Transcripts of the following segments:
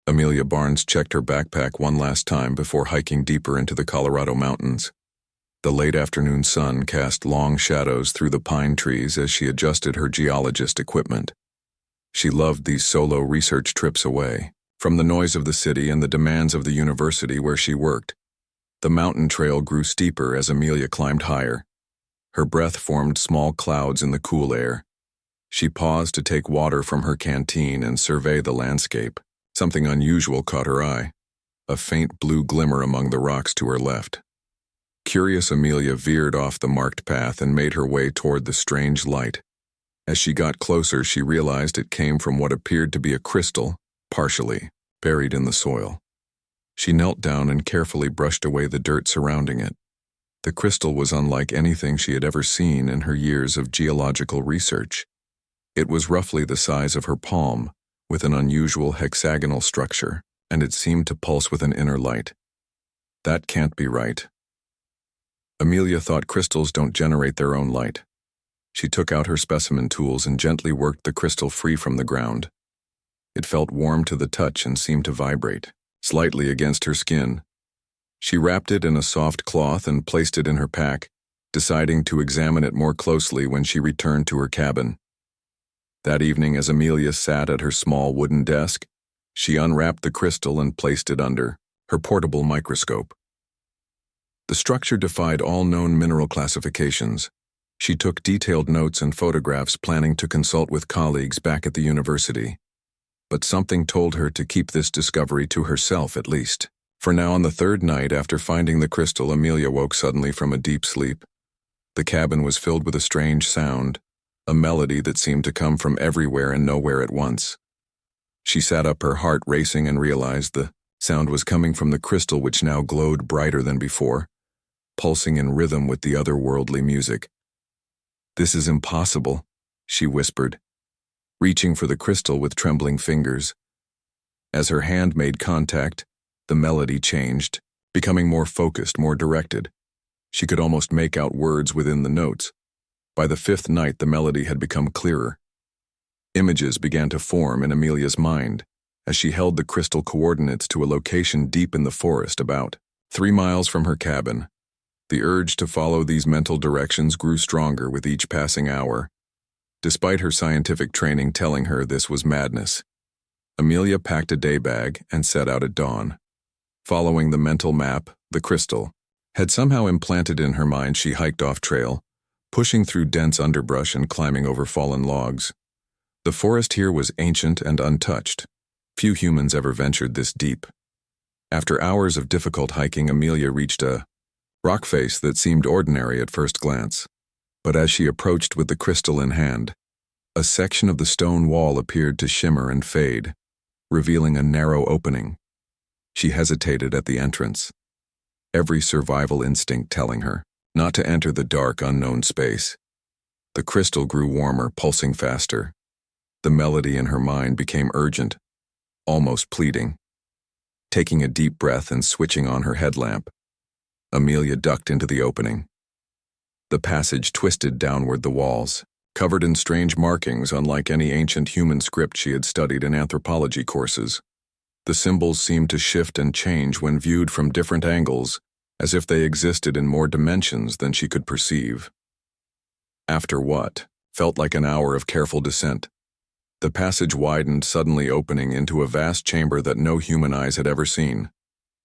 Amelia Barnes checked her backpack one last time before hiking deeper into the Colorado mountains. The late afternoon sun cast long shadows through the pine trees as she adjusted her geologist equipment. She loved these solo research trips away from the noise of the city and the demands of the university where she worked. The mountain trail grew steeper as Amelia climbed higher. Her breath formed small clouds in the cool air. She paused to take water from her canteen and survey the landscape. Something unusual caught her eye, a faint blue glimmer among the rocks to her left. Curious, Amelia veered off the marked path and made her way toward the strange light. As she got closer, she realized it came from what appeared to be a crystal, partially buried in the soil. She knelt down and carefully brushed away the dirt surrounding it. The crystal was unlike anything she had ever seen in her years of geological research. It was roughly the size of her palm, with an unusual hexagonal structure, and it seemed to pulse with an inner light. That can't be right. Amelia thought crystals don't generate their own light. She took out her specimen tools and gently worked the crystal free from the ground. It felt warm to the touch and seemed to vibrate slightly against her skin. She wrapped it in a soft cloth and placed it in her pack, deciding to examine it more closely when she returned to her cabin. That evening, as Amelia sat at her small wooden desk, she unwrapped the crystal and placed it under her portable microscope. The structure defied all known mineral classifications. She took detailed notes and photographs, planning to consult with colleagues back at the university. But something told her to keep this discovery to herself at least. For now, on the third night after finding the crystal, Amelia woke suddenly from a deep sleep. The cabin was filled with a strange sound, a melody that seemed to come from everywhere and nowhere at once. She sat up, her heart racing, and realized the sound was coming from the crystal, which now glowed brighter than before, pulsing in rhythm with the otherworldly music. "This is impossible," she whispered, reaching for the crystal with trembling fingers. As her hand made contact, the melody changed, becoming more focused, more directed. She could almost make out words within the notes. By the fifth night, the melody had become clearer. Images began to form in Amelia's mind as she held the crystal coordinates to a location deep in the forest about 3 miles from her cabin. The urge to follow these mental directions grew stronger with each passing hour. Despite her scientific training telling her this was madness, Amelia packed a day bag and set out at dawn. Following the mental map, the crystal had somehow implanted in her mind. She hiked off trail, pushing through dense underbrush and climbing over fallen logs. The forest here was ancient and untouched. Few humans ever ventured this deep. After hours of difficult hiking, Amelia reached a rock face that seemed ordinary at first glance. But as she approached with the crystal in hand, a section of the stone wall appeared to shimmer and fade, revealing a narrow opening. She hesitated at the entrance, every survival instinct telling her not to enter the dark, unknown space. The crystal grew warmer, pulsing faster. The melody in her mind became urgent, almost pleading. Taking a deep breath and switching on her headlamp, Amelia ducked into the opening. The passage twisted downward the walls, covered in strange markings unlike any ancient human script she had studied in anthropology courses. The symbols seemed to shift and change when viewed from different angles, as if they existed in more dimensions than she could perceive. After what felt like an hour of careful descent, the passage widened, suddenly opening into a vast chamber that no human eyes had ever seen.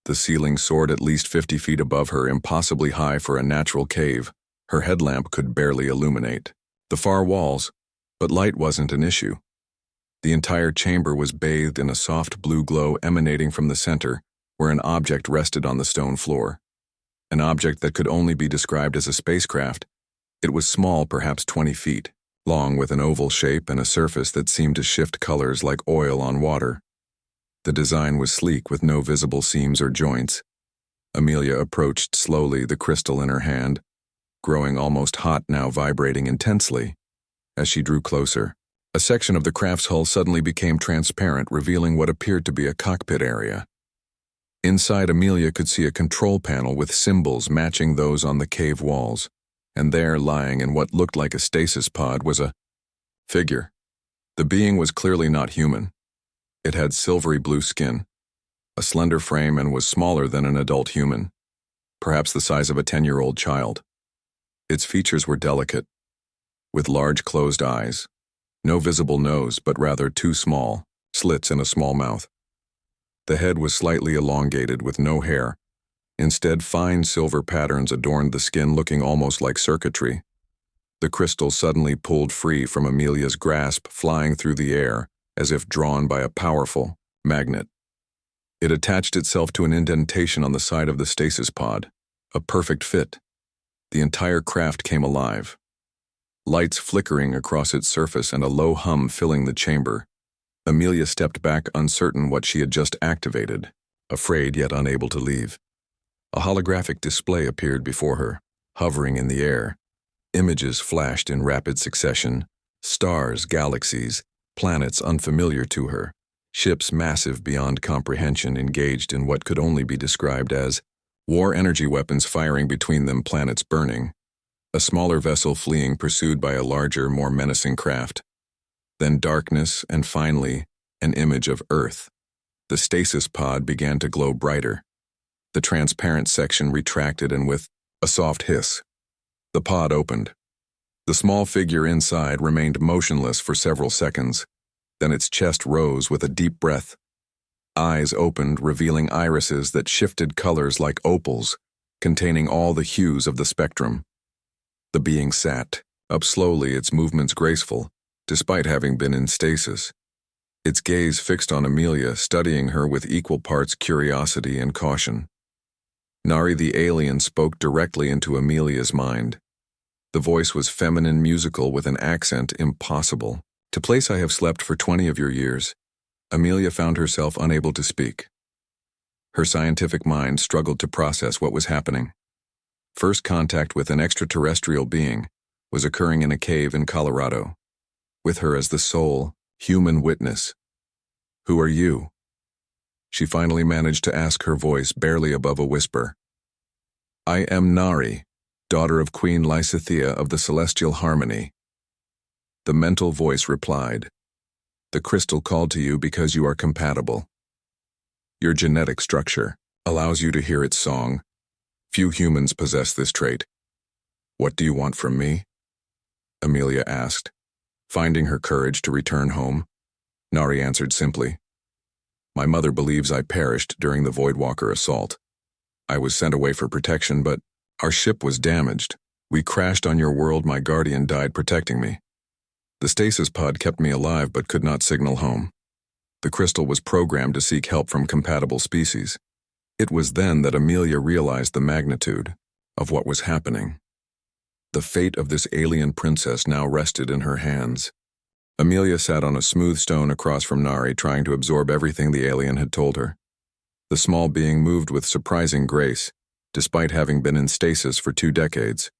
The ceiling soared at least 50 feet above her, impossibly high for a natural cave. Her headlamp could barely illuminate the far walls, but light wasn't an issue. The entire chamber was bathed in a soft blue glow emanating from the center, where an object rested on the stone floor. An object that could only be described as a spacecraft. It was small, perhaps 20 feet, long, with an oval shape and a surface that seemed to shift colors like oil on water. The design was sleek with no visible seams or joints. Amelia approached slowly, the crystal in her hand, growing almost hot, now vibrating intensely. As she drew closer, a section of the craft's hull suddenly became transparent, revealing what appeared to be a cockpit area. Inside, Amelia could see a control panel with symbols matching those on the cave walls, and there, lying in what looked like a stasis pod, was a figure. The being was clearly not human. It had silvery blue skin, a slender frame, and was smaller than an adult human, perhaps the size of a 10-year-old child. Its features were delicate, with large closed eyes, no visible nose but rather two small slits in a small mouth. The head was slightly elongated with no hair. Instead, fine silver patterns adorned the skin, looking almost like circuitry. The crystal suddenly pulled free from Amelia's grasp, flying through the air as if drawn by a powerful magnet. It attached itself to an indentation on the side of the stasis pod, a perfect fit. The entire craft came alive, lights flickering across its surface and a low hum filling the chamber. Amelia stepped back, uncertain what she had just activated, afraid yet unable to leave. A holographic display appeared before her, hovering in the air. Images flashed in rapid succession: stars, galaxies, planets unfamiliar to her, ships massive beyond comprehension engaged in what could only be described as war, energy weapons firing between them, planets burning, a smaller vessel fleeing pursued by a larger, more menacing craft. Then darkness, and finally, an image of Earth. The stasis pod began to glow brighter. The transparent section retracted, and with a soft hiss, the pod opened. The small figure inside remained motionless for several seconds. Then its chest rose with a deep breath. Eyes opened, revealing irises that shifted colors like opals, containing all the hues of the spectrum. The being sat, up slowly, its movements graceful, despite having been in stasis. Its gaze fixed on Amelia, studying her with equal parts curiosity and caution. Nari the alien spoke directly into Amelia's mind. The voice was feminine, musical, with an accent impossible to place. "I have slept for 20 of your years." Amelia found herself unable to speak. Her scientific mind struggled to process what was happening. First contact with an extraterrestrial being was occurring in a cave in Colorado, with her as the sole human witness. "Who are you?" She finally managed to ask, her voice barely above a whisper. "I am Nari, daughter of Queen Lysithea of the Celestial Harmony." The mental voice replied, "The crystal called to you because you are compatible. Your genetic structure allows you to hear its song. Few humans possess this trait." "What do you want from me?" Amelia asked, finding her courage to return home. Nari answered simply, "My mother believes I perished during the Voidwalker assault. I was sent away for protection, but our ship was damaged. We crashed on your world. My guardian died protecting me. The stasis pod kept me alive but could not signal home. The crystal was programmed to seek help from compatible species." It was then that Amelia realized the magnitude of what was happening. The fate of this alien princess now rested in her hands. Amelia sat on a smooth stone across from Nari, trying to absorb everything the alien had told her. The small being moved with surprising grace, despite having been in stasis for 2 decades.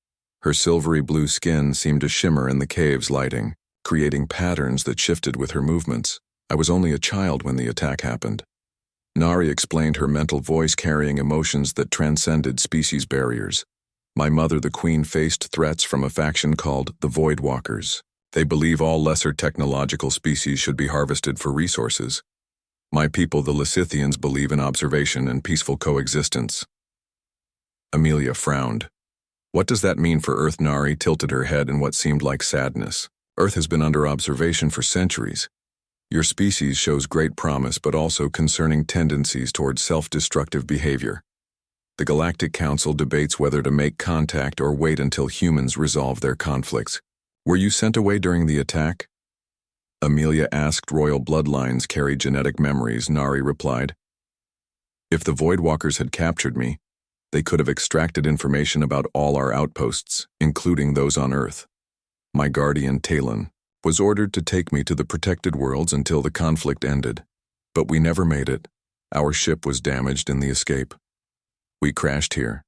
Her silvery blue skin seemed to shimmer in the cave's lighting, creating patterns that shifted with her movements. "I was only a child when the attack happened." Nari explained, her mental voice carrying emotions that transcended species barriers. "My mother, the queen, faced threats from a faction called the Voidwalkers. They believe all lesser technological species should be harvested for resources. My people, the Lysithians, believe in observation and peaceful coexistence." Amelia frowned. "What does that mean for Earth?" Nari tilted her head in what seemed like sadness. "Earth has been under observation for centuries. Your species shows great promise, but also concerning tendencies towards self-destructive behavior. The Galactic Council debates whether to make contact or wait until humans resolve their conflicts. Were you sent away during the attack?" Amelia asked. "Royal bloodlines carry genetic memories," Nari replied. "If the Voidwalkers had captured me, they could have extracted information about all our outposts, including those on Earth. My guardian, Talon, was ordered to take me to the protected worlds until the conflict ended. But we never made it. Our ship was damaged in the escape. We crashed here.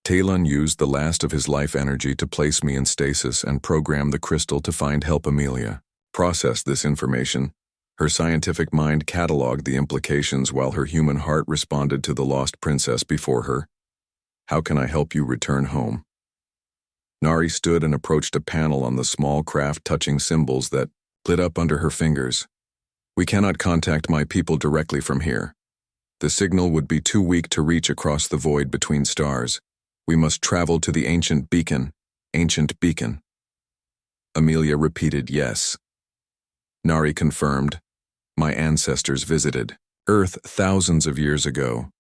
Talon used the last of his life energy to place me in stasis and program the crystal to find help." Amelia processed this information. Her scientific mind cataloged the implications while her human heart responded to the lost princess before her. "How can I help you return home?" Nari stood and approached a panel on the small craft, touching symbols that lit up under her fingers. "We cannot contact my people directly from here. The signal would be too weak to reach across the void between stars. We must travel to the ancient beacon. Ancient beacon. Amelia repeated yes. Nari confirmed. My ancestors visited Earth thousands of years ago.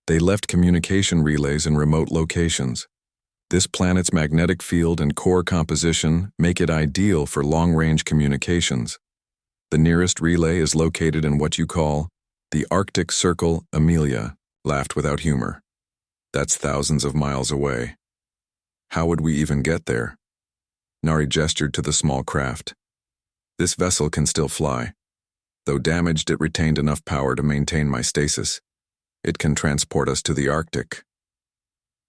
They left communication relays in remote locations. This planet's magnetic field and core composition make it ideal for long-range communications. The nearest relay is located in what you call the Arctic Circle. Amelia laughed without humor. That's thousands of miles away. How would we even get there? Nari gestured to the small craft. This vessel can still fly. Though damaged, it retained enough power to maintain my stasis. It can transport us to the Arctic.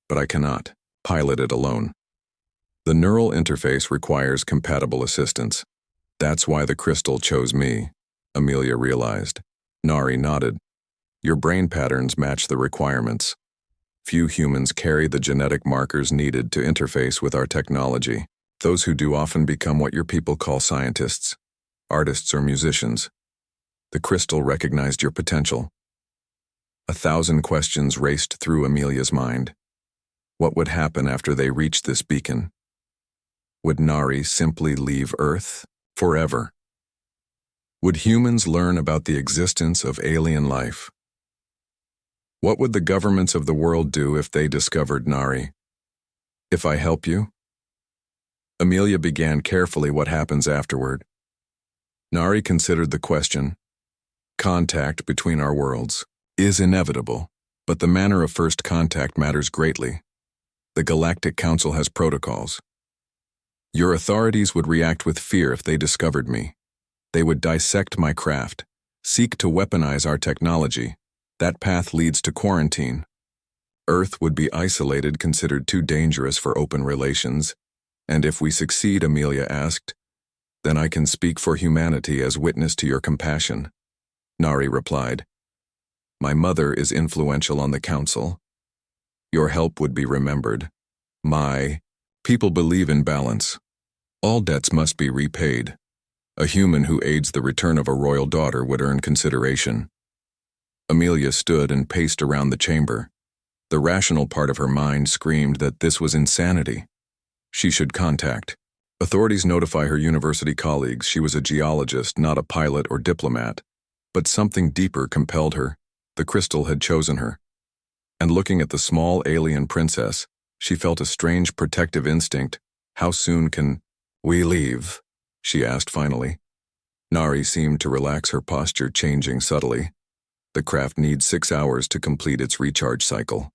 But I cannot pilot it alone. The neural interface requires compatible assistance. That's why the crystal chose me, Amelia realized. Nari nodded. Your brain patterns match the requirements. Few humans carry the genetic markers needed to interface with our technology. Those who do often become what your people call scientists, artists, or musicians. The crystal recognized your potential. 1,000 questions raced through Amelia's mind. What would happen after they reached this beacon? Would Nari simply leave Earth forever? Would humans learn about the existence of alien life? What would the governments of the world do if they discovered Nari? If I help you? Amelia began carefully what happens afterward. Nari considered the question. Contact between our worlds is inevitable, but the manner of first contact matters greatly. The Galactic Council has protocols. Your authorities would react with fear if they discovered me. They would dissect my craft, seek to weaponize our technology. That path leads to quarantine. Earth would be isolated, considered too dangerous for open relations. And if we succeed, Amelia asked, then I can speak for humanity as witness to your compassion. Nari replied, my mother is influential on the council. Your help would be remembered. My people believe in balance. All debts must be repaid. A human who aids the return of a royal daughter would earn consideration. Amelia stood and paced around the chamber. The rational part of her mind screamed that this was insanity. She should contact. Authorities notify her university colleagues she was a geologist, not a pilot or diplomat. But something deeper compelled her. The crystal had chosen her. And looking at the small alien princess, she felt a strange protective instinct. How soon can we leave? She asked finally. Nari seemed to relax, her posture changing subtly. The craft needs 6 hours to complete its recharge cycle.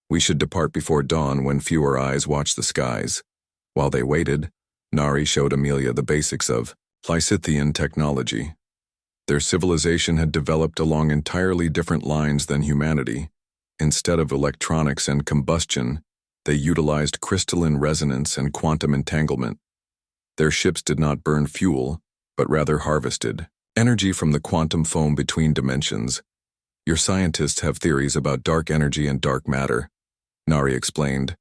We should depart before dawn when fewer eyes watch the skies. While they waited, Nari showed Amelia the basics of Lysithian technology. Their civilization had developed along entirely different lines than humanity. Instead of electronics and combustion, they utilized crystalline resonance and quantum entanglement. Their ships did not burn fuel, but rather harvested energy from the quantum foam between dimensions. Your scientists have theories about dark energy and dark matter, Nari explained.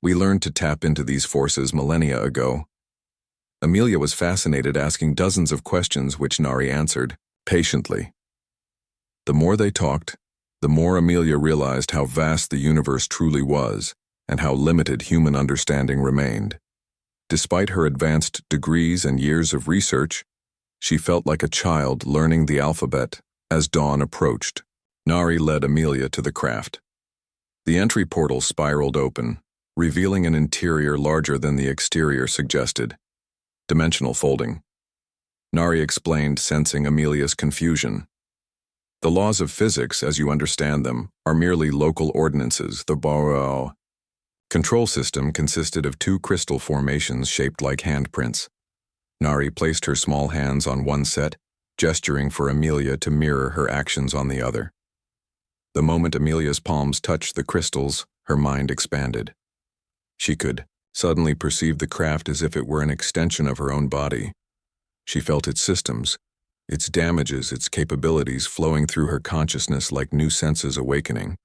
We learned to tap into these forces millennia ago. Amelia was fascinated, asking dozens of questions which Nari answered patiently. The more they talked, the more Amelia realized how vast the universe truly was and how limited human understanding remained. Despite her advanced degrees and years of research, she felt like a child learning the alphabet. As dawn approached, Nari led Amelia to the craft. The entry portal spiraled open, revealing an interior larger than the exterior suggested. Dimensional folding. Nari explained, sensing Amelia's confusion. The laws of physics, as you understand them, are merely local ordinances. The Boao control system consisted of 2 crystal formations shaped like handprints. Nari placed her small hands on one set, gesturing for Amelia to mirror her actions on the other. The moment Amelia's palms touched the crystals, her mind expanded. She could suddenly perceive the craft as if it were an extension of her own body. She felt its systems, its damages, its capabilities flowing through her consciousness like new senses awakening.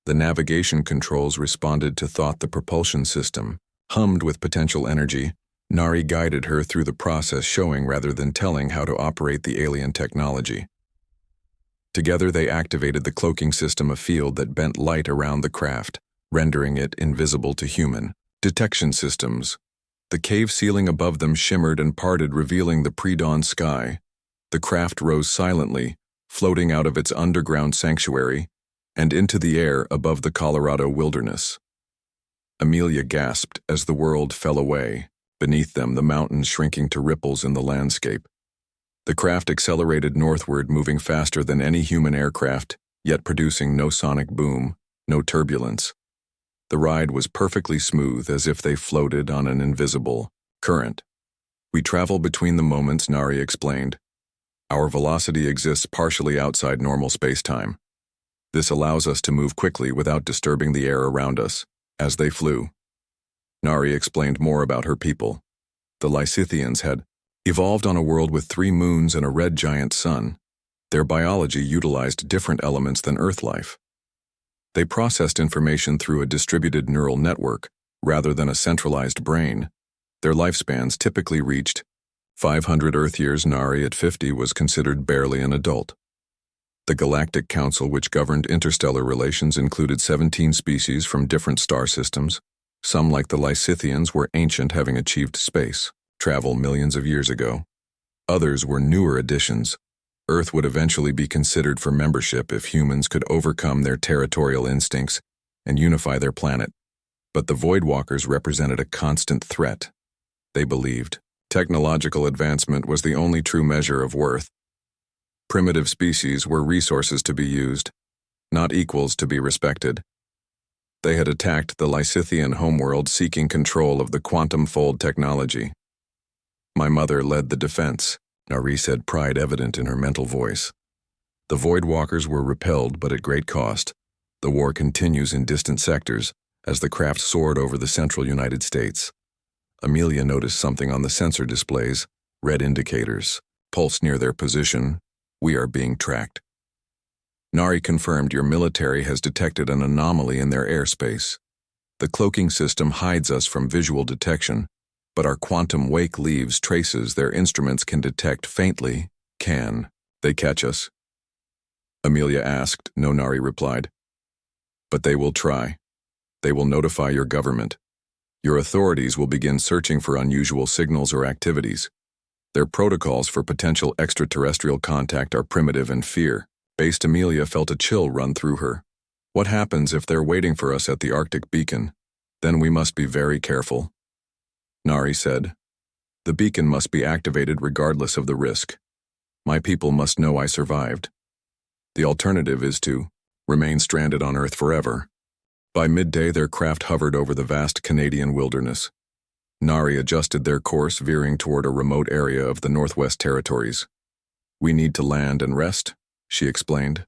The navigation controls responded to thought. The propulsion system hummed with potential energy. Nari guided her through the process, showing rather than telling how to operate the alien technology. Together they activated the cloaking system, a field that bent light around the craft, rendering it invisible to human detection systems. The cave ceiling above them shimmered and parted, revealing the pre-dawn sky. The craft rose silently, floating out of its underground sanctuary and into the air above the Colorado wilderness. Amelia gasped as the world fell away, beneath them the mountains shrinking to ripples in the landscape. The craft accelerated northward, moving faster than any human aircraft, yet producing no sonic boom, no turbulence. The ride was perfectly smooth, as if they floated on an invisible current. "We travel between the moments," Nari explained. "Our velocity exists partially outside normal space-time. This allows us to move quickly without disturbing the air around us." As they flew, Nari explained more about her people. The Lysithians had evolved on a world with 3 moons and a red giant sun. Their biology utilized different elements than Earth life. They processed information through a distributed neural network rather than a centralized brain. Their lifespans typically reached 500 Earth years. Nari, at 50, was considered barely an adult. The Galactic Council, which governed interstellar relations, included 17 species from different star systems. Some, like the Lysithians, were ancient, having achieved space travel millions of years ago. Others were newer additions. Earth would eventually be considered for membership if humans could overcome their territorial instincts and unify their planet. But the Voidwalkers represented a constant threat. They believed technological advancement was the only true measure of worth. Primitive species were resources to be used, not equals to be respected. They had attacked the Lysithian homeworld, seeking control of the quantum fold technology. "My mother led the defense," Nari said, pride evident in her mental voice. "The Voidwalkers were repelled, but at great cost. The war continues in distant sectors as the craft soared over the central United States." Amelia noticed something on the sensor displays, red indicators, pulse near their position. "We are being tracked." Nari confirmed, "Your military has detected an anomaly in their airspace. The cloaking system hides us from visual detection, but our quantum wake leaves traces their instruments can detect faintly. Can they catch us?" Amelia asked. "No," Nari replied. "But they will try. They will notify your government. Your authorities will begin searching for unusual signals or activities. Their protocols for potential extraterrestrial contact are primitive and fear-based." Amelia felt a chill run through her. "What happens if they're waiting for us at the Arctic beacon? Then we must be very careful." Nari said, "The beacon must be activated regardless of the risk. My people must know I survived. The alternative is to remain stranded on Earth forever." By midday, their craft hovered over the vast Canadian wilderness. Nari adjusted their course, veering toward a remote area of the Northwest Territories. "We need to land and rest," she explained.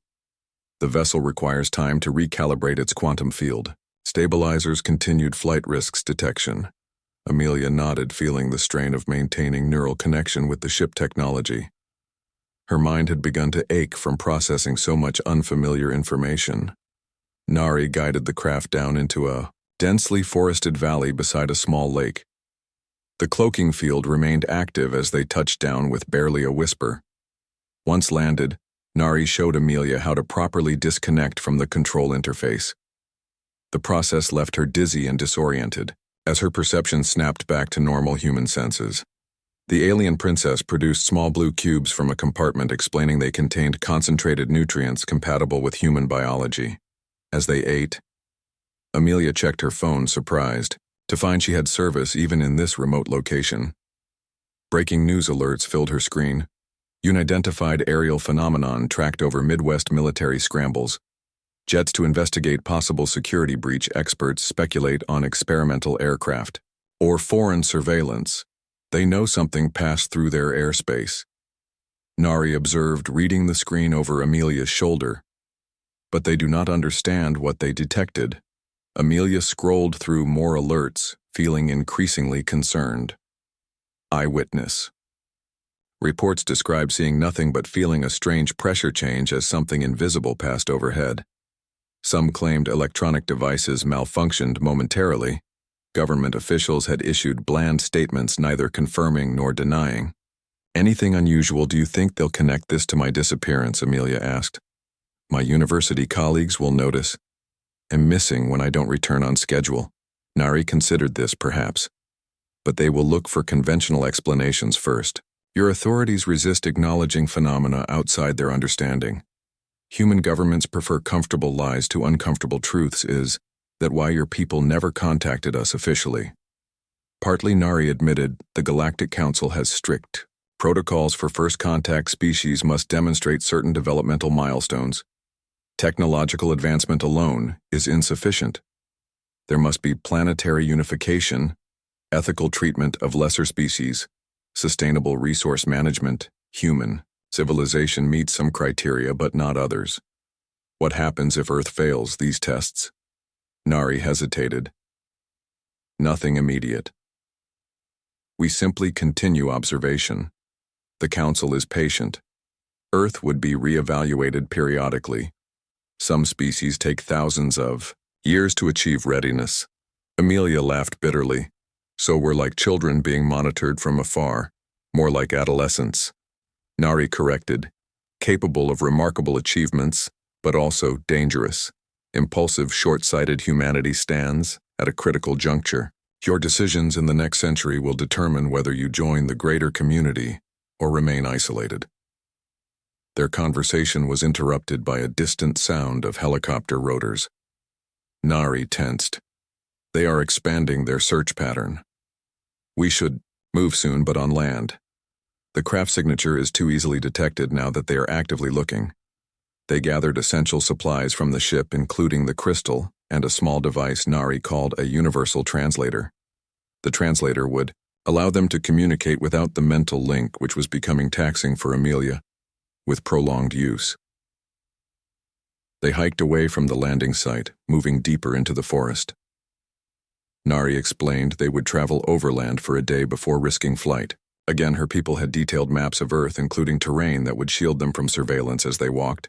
"The vessel requires time to recalibrate its quantum field. Stabilizers continued flight risks detection." Amelia nodded, feeling the strain of maintaining neural connection with the ship technology. Her mind had begun to ache from processing so much unfamiliar information. Nari guided the craft down into a densely forested valley beside a small lake. The cloaking field remained active as they touched down with barely a whisper. Once landed, Nari showed Amelia how to properly disconnect from the control interface. The process left her dizzy and disoriented, as her perception snapped back to normal human senses. The alien princess produced small blue cubes from a compartment, explaining they contained concentrated nutrients compatible with human biology. As they ate, Amelia checked her phone, surprised to find she had service even in this remote location. Breaking news alerts filled her screen. Unidentified aerial phenomenon tracked over Midwest military scrambles. Jets to investigate possible security breach. Experts speculate on experimental aircraft or foreign surveillance. They know something passed through their airspace. Nari observed, reading the screen over Amelia's shoulder. But they do not understand what they detected. Amelia scrolled through more alerts, feeling increasingly concerned. Eyewitness. Reports describe seeing nothing but feeling a strange pressure change as something invisible passed overhead. Some claimed electronic devices malfunctioned momentarily. Government officials had issued bland statements, neither confirming nor denying. "Anything unusual? Do you think they'll connect this to my disappearance?" Amelia asked. My university colleagues will notice. Am missing when I don't return on schedule. Nari considered this, perhaps. But they will look for conventional explanations first. Your authorities resist acknowledging phenomena outside their understanding. Human governments prefer comfortable lies to uncomfortable truths is that why your people never contacted us officially. Partly, Nari admitted the Galactic Council has strict protocols for first contact. Species must demonstrate certain developmental milestones. Technological advancement alone is insufficient. There must be planetary unification, ethical treatment of lesser species, sustainable resource management. Human civilization meets some criteria but not others. What happens if Earth fails these tests? Nari hesitated. Nothing immediate. We simply continue observation. The Council is patient. Earth would be re-evaluated periodically. Some species take thousands of years to achieve readiness. Amelia laughed bitterly. So we're like children being monitored from afar, more like adolescents. Nari corrected, capable of remarkable achievements, but also dangerous. Impulsive, short-sighted humanity stands at a critical juncture. Your decisions in the next century will determine whether you join the greater community or remain isolated. Their conversation was interrupted by a distant sound of helicopter rotors. Nari tensed. They are expanding their search pattern. We should move soon, but on land. The craft signature is too easily detected now that they are actively looking. They gathered essential supplies from the ship, including the crystal and a small device Nari called a universal translator. The translator would allow them to communicate without the mental link, which was becoming taxing for Amelia, with prolonged use. They hiked away from the landing site, moving deeper into the forest. Nari explained they would travel overland for a day before risking flight. Again, her people had detailed maps of Earth, including terrain that would shield them from surveillance as they walked.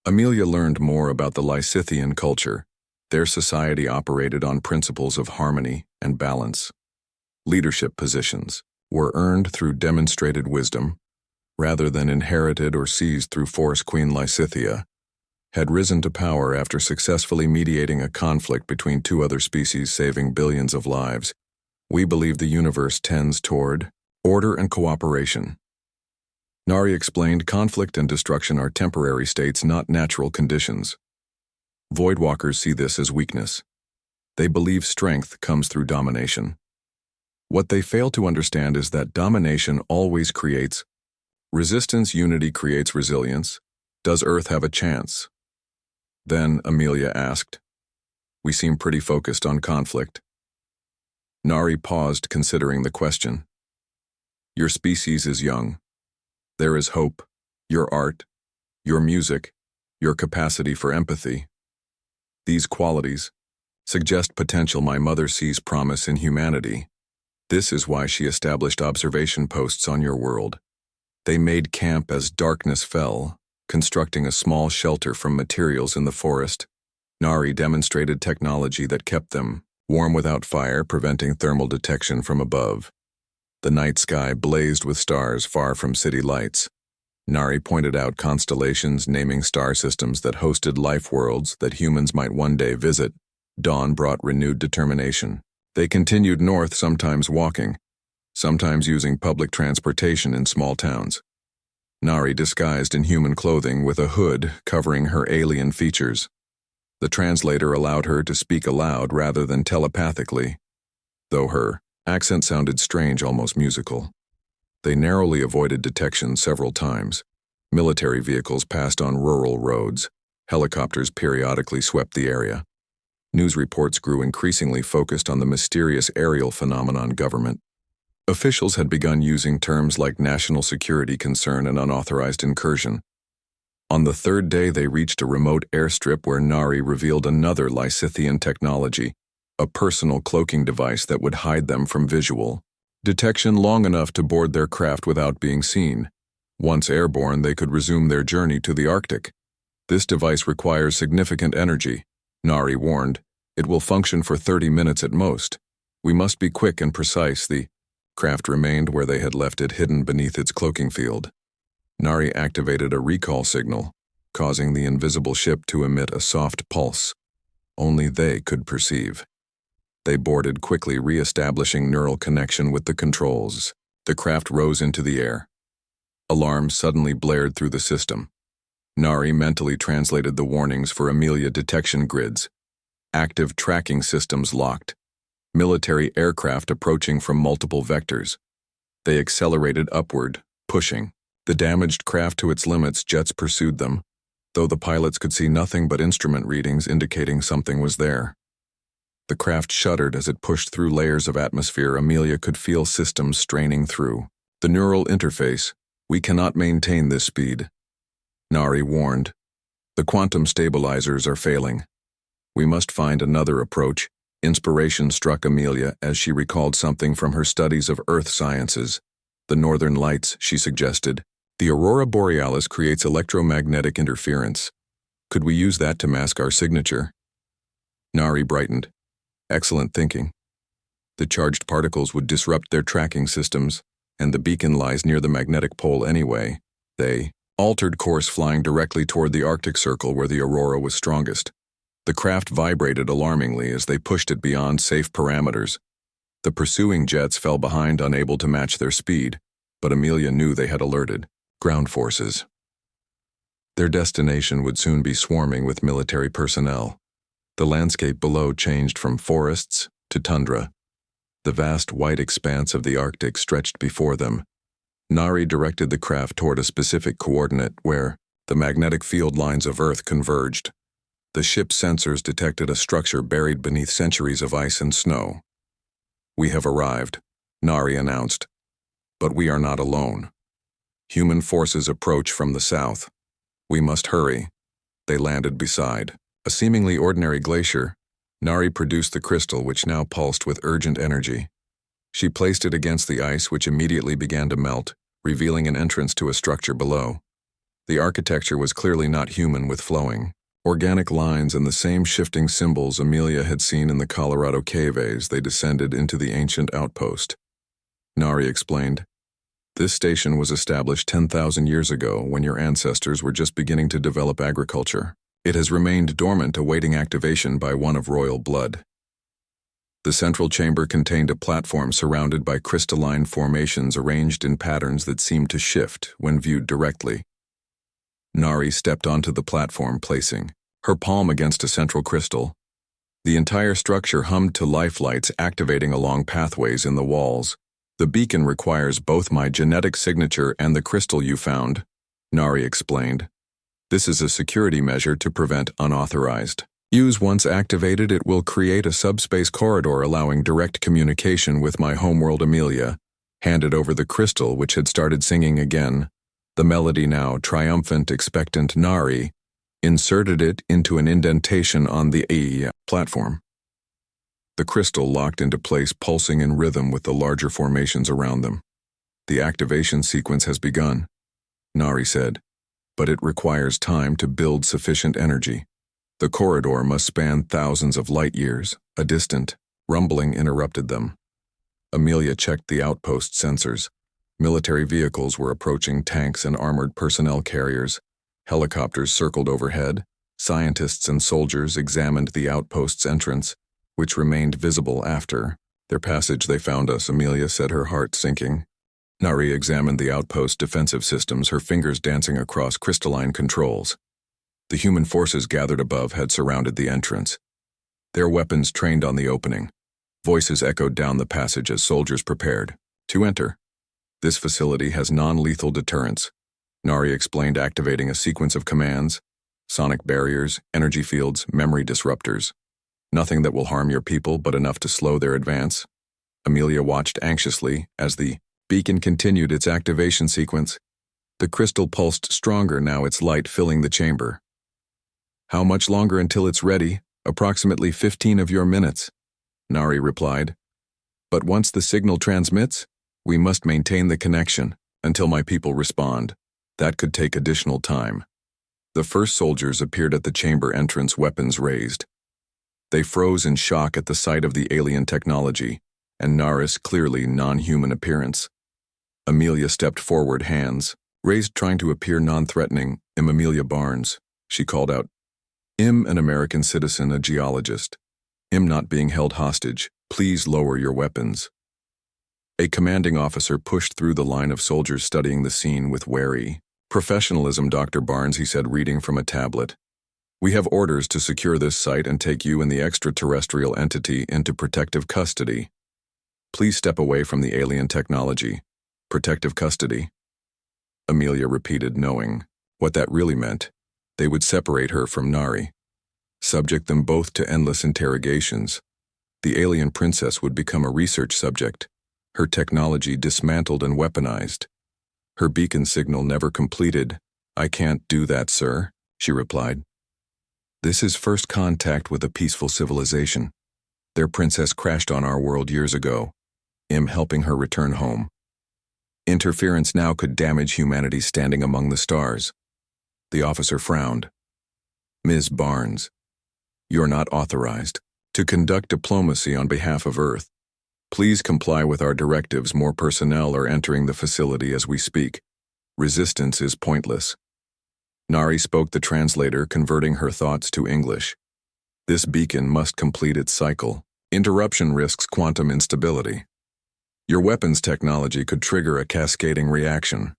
Amelia learned more about the Lysithian culture. Their society operated on principles of harmony and balance. Leadership positions were earned through demonstrated wisdom, rather than inherited or seized through force. Queen Lysithia had risen to power after successfully mediating a conflict between two other species, saving billions of lives. We believe the universe tends toward order and cooperation. Nari explained conflict and destruction are temporary states, not natural conditions. Voidwalkers see this as weakness. They believe strength comes through domination. What they fail to understand is that domination always creates resistance. Unity creates resilience. Does Earth have a chance? Then Amelia asked. We seem pretty focused on conflict. Nari paused, considering the question. Your species is young. There is hope, your art, your music, your capacity for empathy. These qualities suggest potential. My mother sees promise in humanity. This is why she established observation posts on your world. They made camp as darkness fell, constructing a small shelter from materials in the forest. Nari demonstrated technology that kept them warm without fire, preventing thermal detection from above. The night sky blazed with stars far from city lights. Nari pointed out constellations, naming star systems that hosted life worlds that humans might one day visit. Dawn brought renewed determination. They continued north, sometimes walking, sometimes using public transportation in small towns. Nari disguised in human clothing with a hood covering her alien features. The translator allowed her to speak aloud rather than telepathically, though her accent sounded strange, almost musical. They narrowly avoided detection several times. Military vehicles passed on rural roads. Helicopters periodically swept the area. News reports grew increasingly focused on the mysterious aerial phenomenon. Government officials had begun using terms like national security concern and unauthorized incursion. On the third day, they reached a remote airstrip where Nari revealed another Lysithian technology, a personal cloaking device that would hide them from visual detection long enough to board their craft without being seen. Once airborne, they could resume their journey to the Arctic. This device requires significant energy, Nari warned. It will function for 30 minutes at most. We must be quick and precise. The craft remained where they had left it, hidden beneath its cloaking field. Nari activated a recall signal, causing the invisible ship to emit a soft pulse. Only they could perceive. They boarded quickly, re-establishing neural connection with the controls. The craft rose into the air. Alarms suddenly blared through the system. Nari mentally translated the warnings for Amelia detection grids. Active tracking systems locked. Military aircraft approaching from multiple vectors. They accelerated upward, pushing. The damaged craft to its limits, jets pursued them, though the pilots could see nothing but instrument readings indicating something was there. The craft shuddered as it pushed through layers of atmosphere. Amelia could feel systems straining through. The neural interface. We cannot maintain this speed. Nari warned. The quantum stabilizers are failing. We must find another approach. Inspiration struck Amelia as she recalled something from her studies of Earth sciences. The northern lights, she suggested. The aurora borealis creates electromagnetic interference. Could we use that to mask our signature? Nari brightened. Excellent thinking. The charged particles would disrupt their tracking systems, and the beacon lies near the magnetic pole anyway. They altered course, flying directly toward the Arctic Circle where the aurora was strongest. The craft vibrated alarmingly as they pushed it beyond safe parameters. The pursuing jets fell behind, unable to match their speed, but Amelia knew they had alerted ground forces. Their destination would soon be swarming with military personnel. The landscape below changed from forests to tundra. The vast white expanse of the Arctic stretched before them. Nari directed the craft toward a specific coordinate where the magnetic field lines of Earth converged. The ship's sensors detected a structure buried beneath centuries of ice and snow. We have arrived, Nari announced. But we are not alone. Human forces approach from the south. We must hurry. They landed beside a seemingly ordinary glacier. Nari produced the crystal, which now pulsed with urgent energy. She placed it against the ice, which immediately began to melt, revealing an entrance to a structure below. The architecture was clearly not human, with flowing, organic lines and the same shifting symbols Amelia had seen in the Colorado caves. They descended into the ancient outpost. Nari explained. This station was established 10,000 years ago when your ancestors were just beginning to develop agriculture. It has remained dormant, awaiting activation by one of royal blood. The central chamber contained a platform surrounded by crystalline formations arranged in patterns that seemed to shift when viewed directly. Nari stepped onto the platform, placing her palm against a central crystal. The entire structure hummed to life, lights activating along pathways in the walls. The beacon requires both my genetic signature and the crystal you found, Nari explained. This is a security measure to prevent unauthorized use. Once activated, it will create a subspace corridor allowing direct communication with my homeworld. Amelia handed over the crystal, which had started singing again. The melody now triumphant, expectant. Nari inserted it into an indentation on the platform. The crystal locked into place, pulsing in rhythm with the larger formations around them. The activation sequence has begun, Nari said, but it requires time to build sufficient energy. The corridor must span thousands of light years. A distant rumbling interrupted them. Amelia checked the outpost sensors. Military vehicles were approaching, tanks and armored personnel carriers. Helicopters circled overhead. Scientists and soldiers examined the outpost's entrance, which remained visible after their passage. They found us, Amelia said, her heart sinking. Nari examined the outpost's defensive systems, her fingers dancing across crystalline controls. The human forces gathered above had surrounded the entrance. Their weapons trained on the opening. Voices echoed down the passage as soldiers prepared to enter. This facility has non-lethal deterrence, Nari explained, activating a sequence of commands: sonic barriers, energy fields, memory disruptors. Nothing that will harm your people, but enough to slow their advance. Amelia watched anxiously as the beacon continued its activation sequence. The crystal pulsed stronger now, its light filling the chamber. How much longer until it's ready? Approximately 15 of your minutes, Nari replied. But once the signal transmits, we must maintain the connection until my people respond. That could take additional time. The first soldiers appeared at the chamber entrance, weapons raised. They froze in shock at the sight of the alien technology and Nari's clearly non-human appearance. Amelia stepped forward, hands raised, trying to appear non-threatening. Amelia Barnes, she called out. An American citizen, a geologist. Not being held hostage. Please lower your weapons. A commanding officer pushed through the line of soldiers studying the scene with wary professionalism. Dr. Barnes, he said, reading from a tablet. We have orders to secure this site and take you and the extraterrestrial entity into protective custody. Please step away from the alien technology. Protective custody? Amelia repeated, knowing what that really meant. They would separate her from Nari, subject them both to endless interrogations. The alien princess would become a research subject, her technology dismantled and weaponized. Her beacon signal never completed. I can't do that, sir, she replied. This is first contact with a peaceful civilization. Their princess crashed on our world years ago. Helping her return home. Interference now could damage humanity standing among the stars. The officer frowned. Ms. Barnes, you're not authorized to conduct diplomacy on behalf of Earth. Please comply with our directives. More personnel are entering the facility as we speak. Resistance is pointless. Nari spoke the translator, converting her thoughts to English. This beacon must complete its cycle. Interruption risks quantum instability. Your weapons technology could trigger a cascading reaction.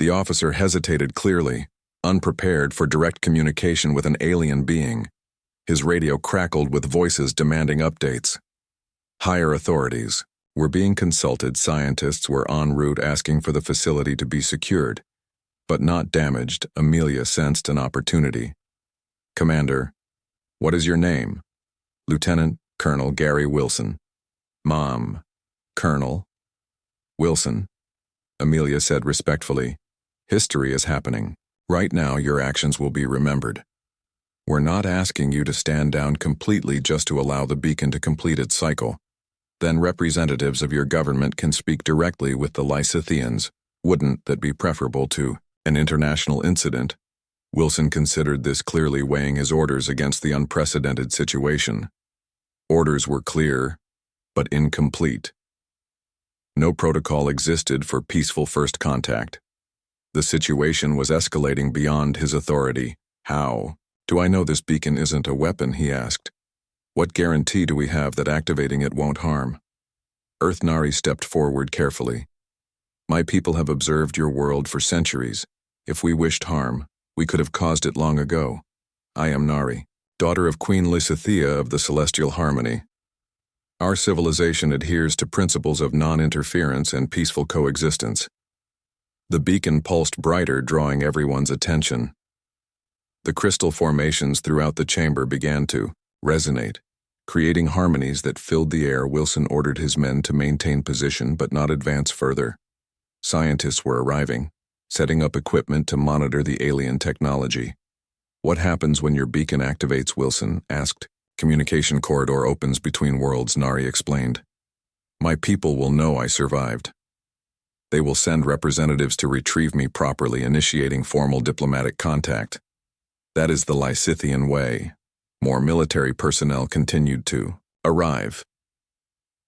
The officer hesitated, clearly unprepared for direct communication with an alien being. His radio crackled with voices demanding updates. Higher authorities were being consulted. Scientists were en route asking for the facility to be secured, but not damaged. Amelia sensed an opportunity. Commander, what is your name? Lieutenant Colonel Gary Wilson. Mom, Colonel Wilson, Amelia said respectfully. History is happening. Right now, your actions will be remembered. We're not asking you to stand down completely just to allow the beacon to complete its cycle. Then representatives of your government can speak directly with the Lysithians. Wouldn't that be preferable to an international incident? Wilson considered this, clearly weighing his orders against the unprecedented situation. Orders were clear, but incomplete. No protocol existed for peaceful first contact. The situation was escalating beyond his authority. How do I know this beacon isn't a weapon, he asked. What guarantee do we have that activating it won't harm? Earth Nari stepped forward carefully. My people have observed your world for centuries. If we wished harm, we could have caused it long ago. I am Nari, daughter of Queen Lysithea of the Celestial Harmony. Our civilization adheres to principles of non-interference and peaceful coexistence. The beacon pulsed brighter, drawing everyone's attention. The crystal formations throughout the chamber began to resonate, creating harmonies that filled the air. Wilson ordered his men to maintain position but not advance further. Scientists were arriving, setting up equipment to monitor the alien technology. What happens when your beacon activates? Wilson asked. Communication corridor opens between worlds, Nari explained. My people will know I survived. They will send representatives to retrieve me properly, initiating formal diplomatic contact. That is the Lysithian way. More military personnel continued to arrive.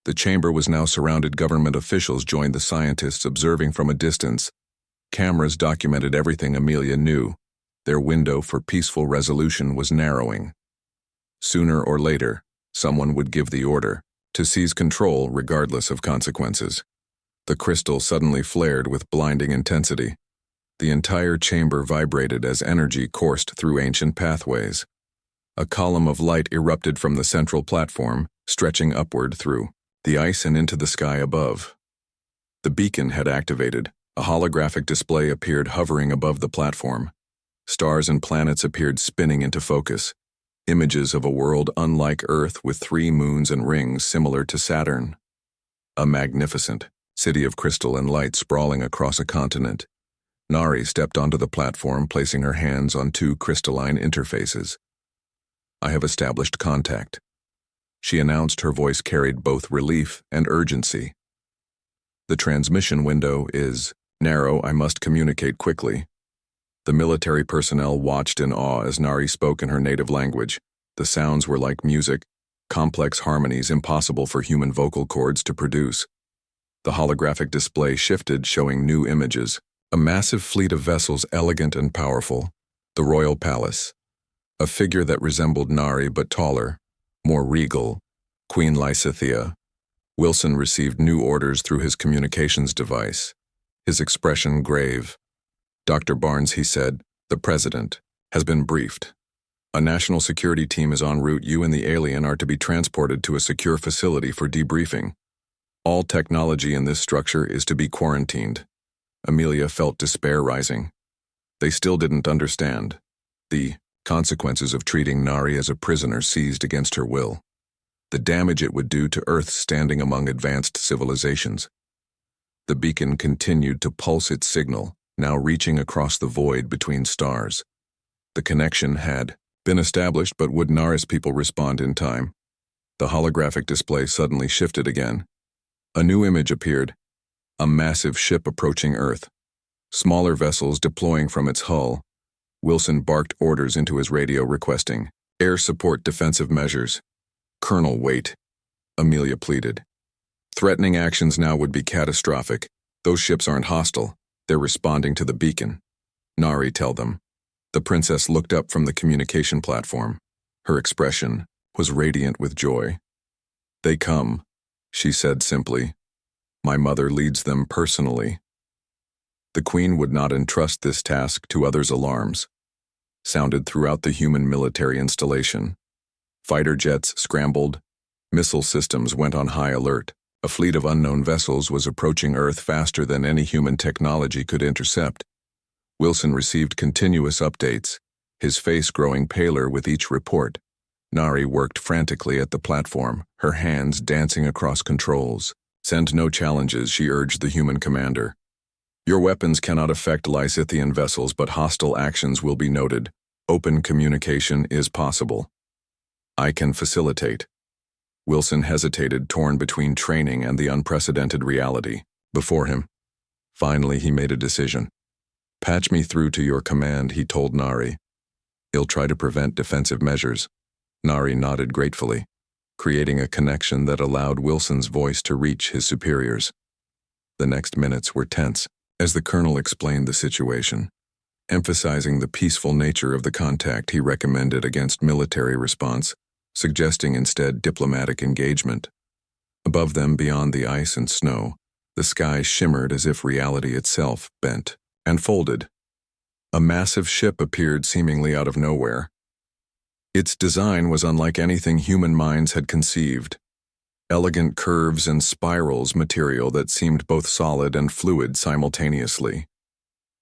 The chamber was now surrounded. Government officials joined the scientists, observing from a distance. Cameras documented everything. Amelia knew. Their window for peaceful resolution was narrowing. Sooner or later, someone would give the order to seize control regardless of consequences. The crystal suddenly flared with blinding intensity. The entire chamber vibrated as energy coursed through ancient pathways. A column of light erupted from the central platform, stretching upward through the ice and into the sky above. The beacon had activated. A holographic display appeared hovering above the platform. Stars and planets appeared spinning into focus. Images of a world unlike Earth with 3 moons and rings similar to Saturn. A magnificent city of crystal and light sprawling across a continent. Nari stepped onto the platform, placing her hands on 2 crystalline interfaces. I have established contact. She announced. Her voice carried both relief and urgency. The transmission window is narrow. I must communicate quickly. The military personnel watched in awe as Nari spoke in her native language. The sounds were like music, complex harmonies impossible for human vocal cords to produce. The holographic display shifted, showing new images. A massive fleet of vessels, elegant and powerful, The royal palace. A figure that resembled Nari but taller, more regal, Queen Lysithea. Wilson received new orders through his communications device, his expression grave. "Dr. Barnes," he said, "the president has been briefed. A national security team is en route. You and the alien are to be transported to a secure facility for debriefing. All technology in this structure is to be quarantined." Amelia felt despair rising. They still didn't understand the consequences of treating Nari as a prisoner seized against her will, the damage it would do to Earth standing among advanced civilizations. The beacon continued to pulse its signal, now reaching across the void between stars. The connection had been established, but would Nari's people respond in time? The holographic display suddenly shifted again. A new image appeared, a massive ship approaching Earth, smaller vessels deploying from its hull. Wilson barked orders into his radio requesting air support defensive measures. "Colonel, wait," Amelia pleaded. "Threatening actions now would be catastrophic. Those ships aren't hostile. They're responding to the beacon." "Nari, tell them." The princess looked up from the communication platform. Her expression was radiant with joy. "They come," she said simply. "My mother leads them personally." The queen would not entrust this task to others. Alarms sounded throughout the human military installation. Fighter jets scrambled. Missile systems went on high alert. A fleet of unknown vessels was approaching Earth faster than any human technology could intercept. Wilson received continuous updates, his face growing paler with each report. Nari worked frantically at the platform, her hands dancing across controls. "Send no challenges," she urged the human commander. "Your weapons cannot affect Lysithian vessels, but hostile actions will be noted. Open communication is possible." "I can facilitate." Wilson hesitated, torn between training and the unprecedented reality before him. Finally, he made a decision. "Patch me through to your command," he told Nari. "He'll try to prevent defensive measures." Nari nodded gratefully, creating a connection that allowed Wilson's voice to reach his superiors. The next minutes were tense as the colonel explained the situation. Emphasizing the peaceful nature of the contact, he recommended against military response, suggesting instead diplomatic engagement. Above them, beyond the ice and snow, the sky shimmered as if reality itself bent and folded. A massive ship appeared seemingly out of nowhere. Its design was unlike anything human minds had conceived. Elegant curves and spirals, material that seemed both solid and fluid simultaneously.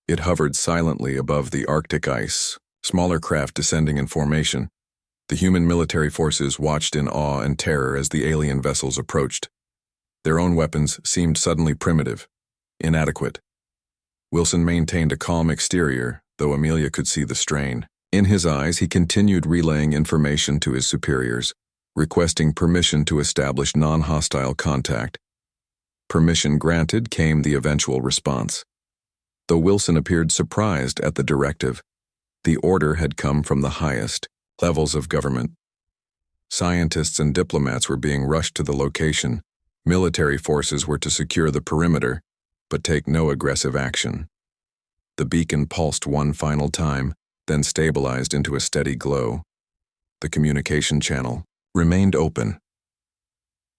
It hovered silently above the Arctic ice, smaller craft descending in formation. The human military forces watched in awe and terror as the alien vessels approached. Their own weapons seemed suddenly primitive, inadequate. Wilson maintained a calm exterior, though Amelia could see the strain. In his eyes, he continued relaying information to his superiors, requesting permission to establish non-hostile contact. Permission granted came the eventual response. Though Wilson appeared surprised at the directive, the order had come from the highest levels of government. Scientists and diplomats were being rushed to the location. Military forces were to secure the perimeter, but take no aggressive action. The beacon pulsed one final time, then stabilized into a steady glow. The communication channel remained open.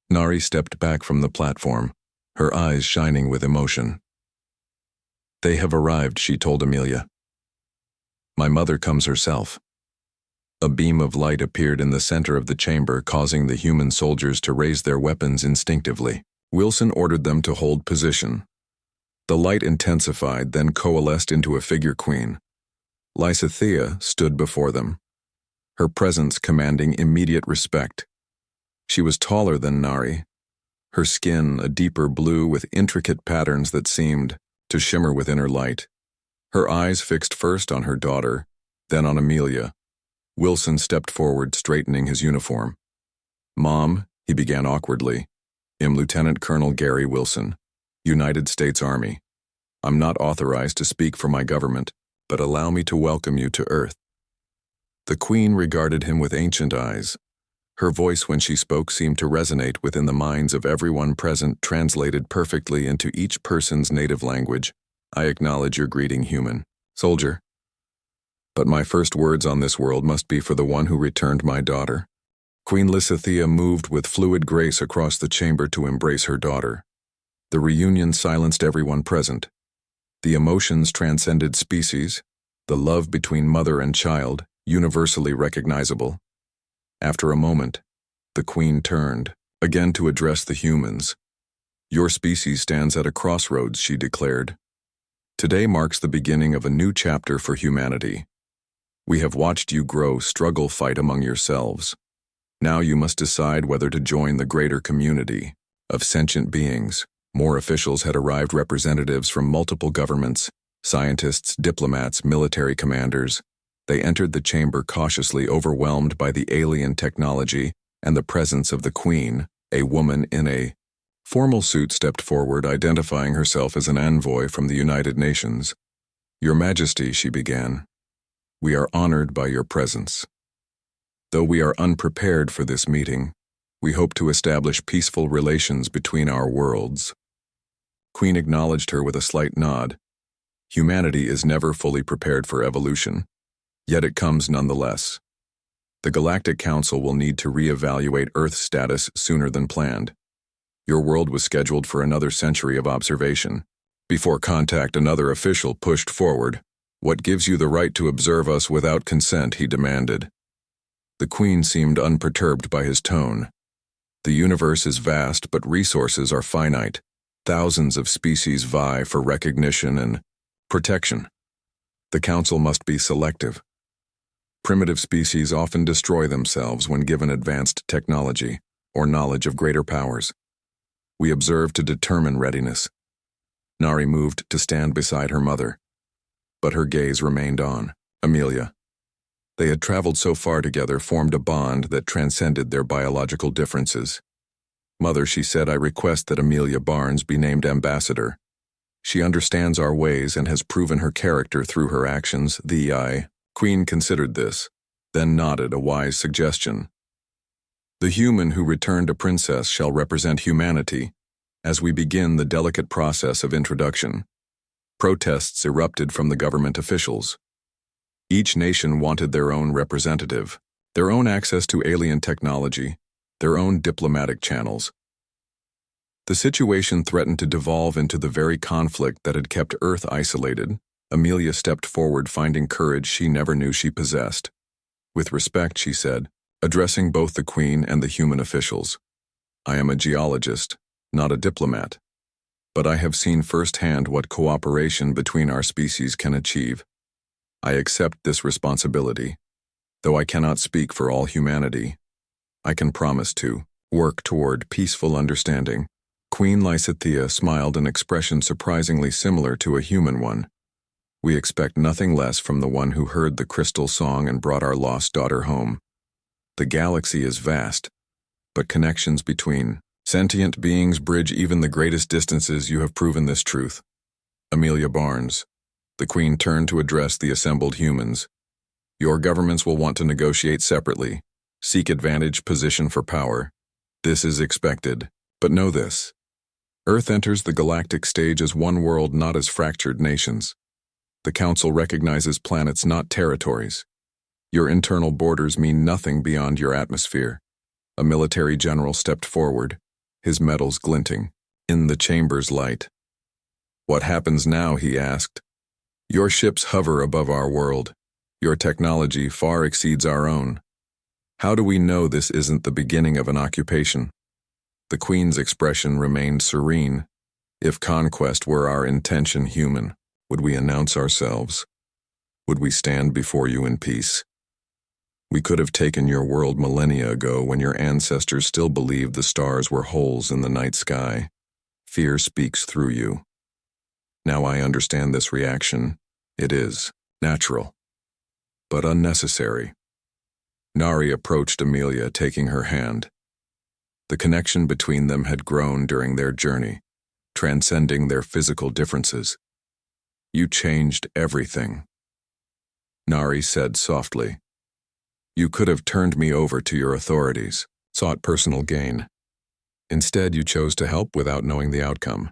Nari stepped back from the platform, her eyes shining with emotion. "They have arrived," she told Amelia. "My mother comes herself." A beam of light appeared in the center of the chamber, causing the human soldiers to raise their weapons instinctively. Wilson ordered them to hold position. The light intensified, then coalesced into a figure queen. Lysithea stood before them, her presence commanding immediate respect. She was taller than Nari, her skin a deeper blue with intricate patterns that seemed to shimmer within her light. Her eyes fixed first on her daughter, then on Amelia. Wilson stepped forward, straightening his uniform. "Mom," he began awkwardly, "I'm Lieutenant Colonel Gary Wilson, United States Army. I'm not authorized to speak for my government, but allow me to welcome you to Earth." The Queen regarded him with ancient eyes. Her voice when she spoke seemed to resonate within the minds of everyone present, translated perfectly into each person's native language. "I acknowledge your greeting, human soldier. But my first words on this world must be for the one who returned my daughter. Queen Lysithea moved with fluid grace across the chamber to embrace her daughter. The reunion silenced everyone present. The emotions transcended species, the love between mother and child, universally recognizable. After a moment, the queen turned, again to address the humans. Your species stands at a crossroads, she declared. Today marks the beginning of a new chapter for humanity. We have watched you grow, struggle, fight among yourselves. Now you must decide whether to join the greater community of sentient beings. More officials had arrived, representatives from multiple governments, scientists, diplomats, military commanders. They entered the chamber cautiously, overwhelmed by the alien technology and the presence of the queen. A woman in a formal suit stepped forward, identifying herself as an envoy from the United Nations. Your Majesty, she began, we are honored by your presence. Though we are unprepared for this meeting, we hope to establish peaceful relations between our worlds. Queen acknowledged her with a slight nod. Humanity is never fully prepared for evolution, yet it comes nonetheless. The Galactic Council will need to re-evaluate Earth's status sooner than planned. Your world was scheduled for another century of observation. Before contact, another official pushed forward. What gives you the right to observe us without consent, he demanded. The Queen seemed unperturbed by his tone. The universe is vast, but resources are finite. Thousands of species vie for recognition and protection. The Council must be selective. Primitive species often destroy themselves when given advanced technology or knowledge of greater powers. We observe to determine readiness. Nari moved to stand beside her mother, but her gaze remained on Amelia. They had traveled so far together, formed a bond that transcended their biological differences. Mother, she said, I request that Amelia Barnes be named ambassador. She understands our ways and has proven her character through her actions. The Queen considered this, then nodded, a wise suggestion. The human who returned a princess shall represent humanity as we begin the delicate process of introduction. Protests erupted from the government officials. Each nation wanted their own representative, their own access to alien technology, their own diplomatic channels. The situation threatened to devolve into the very conflict that had kept Earth isolated. Amelia stepped forward, finding courage she never knew she possessed. With respect, she said, addressing both the Queen and the human officials. I am a geologist, not a diplomat, but I have seen firsthand what cooperation between our species can achieve. I accept this responsibility. Though I cannot speak for all humanity, I can promise to work toward peaceful understanding. Queen Lysithea smiled, an expression surprisingly similar to a human one. We expect nothing less from the one who heard the crystal song and brought our lost daughter home. The galaxy is vast, but connections between sentient beings bridge even the greatest distances. You have proven this truth. Amelia Barnes. The Queen turned to address the assembled humans. Your governments will want to negotiate separately, seek advantage position for power. This is expected, but know this. Earth enters the galactic stage as one world, not as fractured nations. The Council recognizes planets, not territories. Your internal borders mean nothing beyond your atmosphere. A military general stepped forward, his medals glinting in the chamber's light. What happens now, he asked. Your ships hover above our world. Your technology far exceeds our own. How do we know this isn't the beginning of an occupation? The Queen's expression remained serene. If conquest were our intention, human, would we announce ourselves? Would we stand before you in peace? We could have taken your world millennia ago, when your ancestors still believed the stars were holes in the night sky. Fear speaks through you. Now I understand this reaction. It is natural, but unnecessary. Nari approached Amelia, taking her hand. The connection between them had grown during their journey, transcending their physical differences. You changed everything, Nari said softly. You could have turned me over to your authorities, sought personal gain. Instead, you chose to help without knowing the outcome.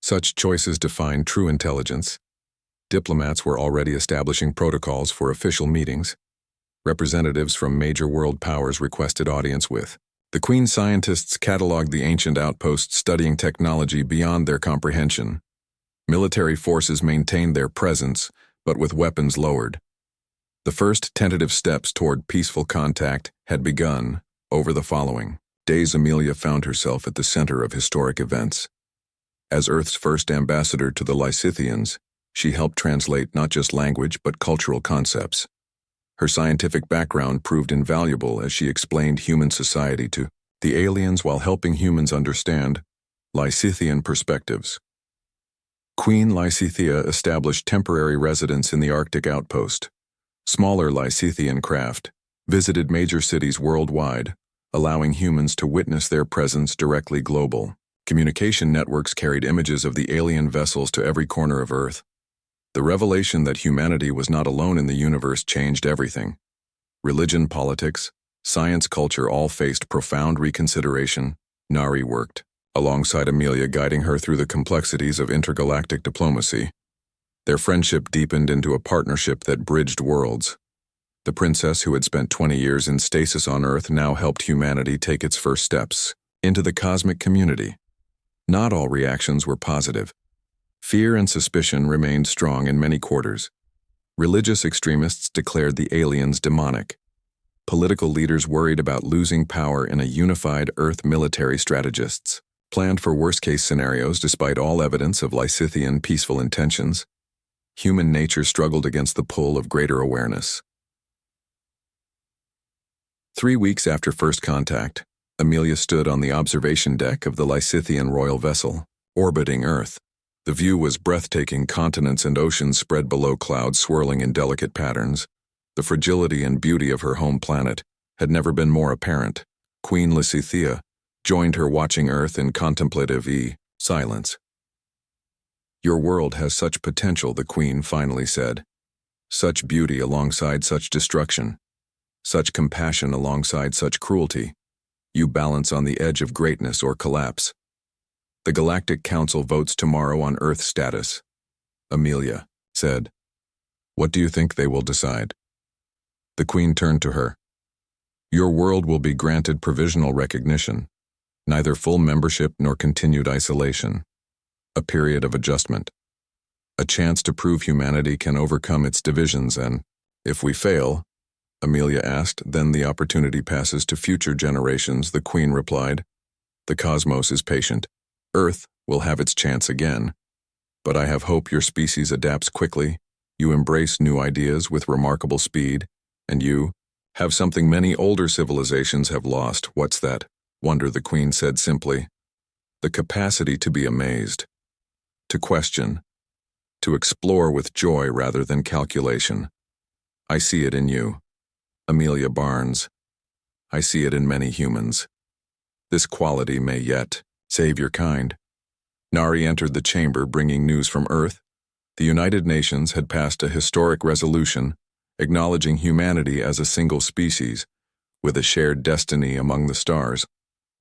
Such choices define true intelligence. Diplomats were already establishing protocols for official meetings. Representatives from major world powers requested audience with. The Queen scientists cataloged the ancient outposts, studying technology beyond their comprehension. Military forces maintained their presence, but with weapons lowered. The first tentative steps toward peaceful contact had begun. Over the following days, Amelia found herself at the center of historic events. As Earth's first ambassador to the Lysithians, she helped translate not just language but cultural concepts. Her scientific background proved invaluable as she explained human society to the aliens while helping humans understand Lysithian perspectives. Queen Lysithea established temporary residence in the Arctic outpost. Smaller Lysithian craft visited major cities worldwide, allowing humans to witness their presence directly global. Communication networks carried images of the alien vessels to every corner of Earth. The revelation that humanity was not alone in the universe changed everything. Religion, politics, science, culture all faced profound reconsideration. Nari worked alongside Amelia, guiding her through the complexities of intergalactic diplomacy. Their friendship deepened into a partnership that bridged worlds. The princess, who had spent 20 years in stasis on Earth, now helped humanity take its first steps into the cosmic community. Not all reactions were positive. Fear and suspicion remained strong in many quarters. Religious extremists declared the aliens demonic. Political leaders worried about losing power in a unified Earth. Military strategists planned for worst-case scenarios despite all evidence of Lysithian peaceful intentions. Human nature struggled against the pull of greater awareness. 3 weeks after first contact, Amelia stood on the observation deck of the Lysithian royal vessel, orbiting Earth. The view was breathtaking. Continents and oceans spread below, clouds swirling in delicate patterns. The fragility and beauty of her home planet had never been more apparent. Queen Lysithea joined her, watching Earth in contemplative silence. "Your world has such potential," the Queen finally said. "Such beauty alongside such destruction. Such compassion alongside such cruelty. You balance on the edge of greatness or collapse. The Galactic Council votes tomorrow on Earth status," Amelia said. "What do you think they will decide?" The Queen turned to her. "Your world will be granted provisional recognition, neither full membership nor continued isolation. A period of adjustment. A chance to prove humanity can overcome its divisions, and, if we fail," Amelia asked, "then the opportunity passes to future generations," the Queen replied. "The cosmos is patient. Earth will have its chance again. But I have hope your species adapts quickly, you embrace new ideas with remarkable speed, and you have something many older civilizations have lost." "What's that?" "Wonder," the Queen said simply. "The capacity to be amazed, to question, to explore with joy rather than calculation. I see it in you, Amelia Barnes. I see it in many humans. This quality may yet save your kind." Nari entered the chamber, bringing news from Earth. The United Nations had passed a historic resolution acknowledging humanity as a single species, with a shared destiny among the stars.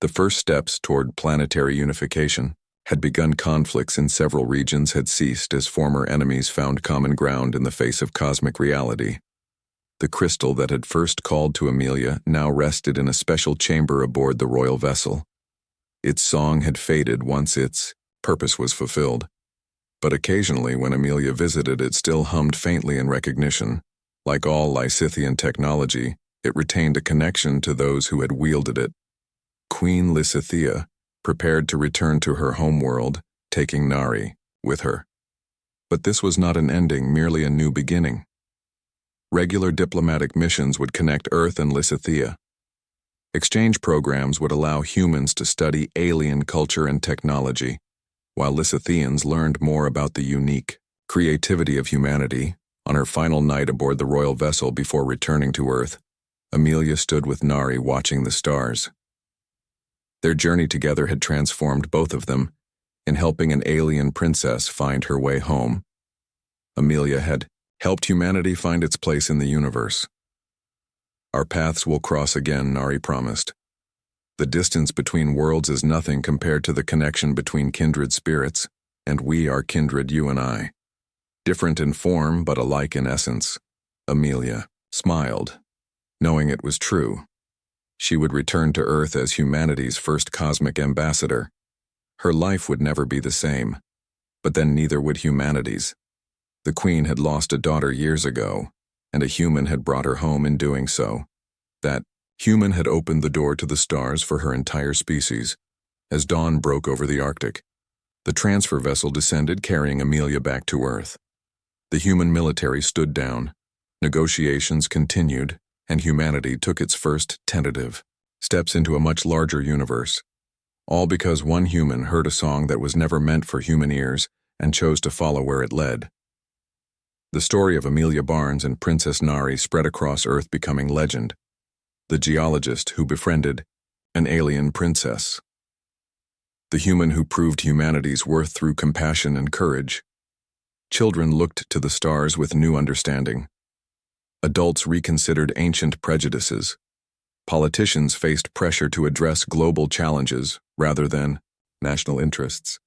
The first steps toward planetary unification had begun. Conflicts in several regions had ceased as former enemies found common ground in the face of cosmic reality. The crystal that had first called to Amelia now rested in a special chamber aboard the royal vessel. Its song had faded once its purpose was fulfilled. But occasionally, when Amelia visited, it still hummed faintly in recognition. Like all Lysithian technology, it retained a connection to those who had wielded it. Queen Lysithea prepared to return to her homeworld, taking Nari with her. But this was not an ending, merely a new beginning. Regular diplomatic missions would connect Earth and Lysithea. Exchange programs would allow humans to study alien culture and technology, while Lysithians learned more about the unique creativity of humanity. On her final night aboard the royal vessel before returning to Earth, Amelia stood with Nari, watching the stars. Their journey together had transformed both of them, in helping an alien princess find her way home. Amelia had helped humanity find its place in the universe. "Our paths will cross again," Nari promised. "The distance between worlds is nothing compared to the connection between kindred spirits, and we are kindred, you and I." Different in form but alike in essence. Amelia smiled, knowing it was true. She would return to Earth as humanity's first cosmic ambassador. Her life would never be the same, but then neither would humanity's. The Queen had lost a daughter years ago, and a human had brought her home in doing so. That human had opened the door to the stars for her entire species. As dawn broke over the Arctic, the transfer vessel descended, carrying Amelia back to Earth. The human military stood down, negotiations continued, and humanity took its first tentative steps into a much larger universe. All because one human heard a song that was never meant for human ears and chose to follow where it led. The story of Amelia Barnes and Princess Nari spread across Earth, becoming legend. The geologist who befriended an alien princess. The human who proved humanity's worth through compassion and courage. Children looked to the stars with new understanding. Adults reconsidered ancient prejudices. Politicians faced pressure to address global challenges rather than national interests.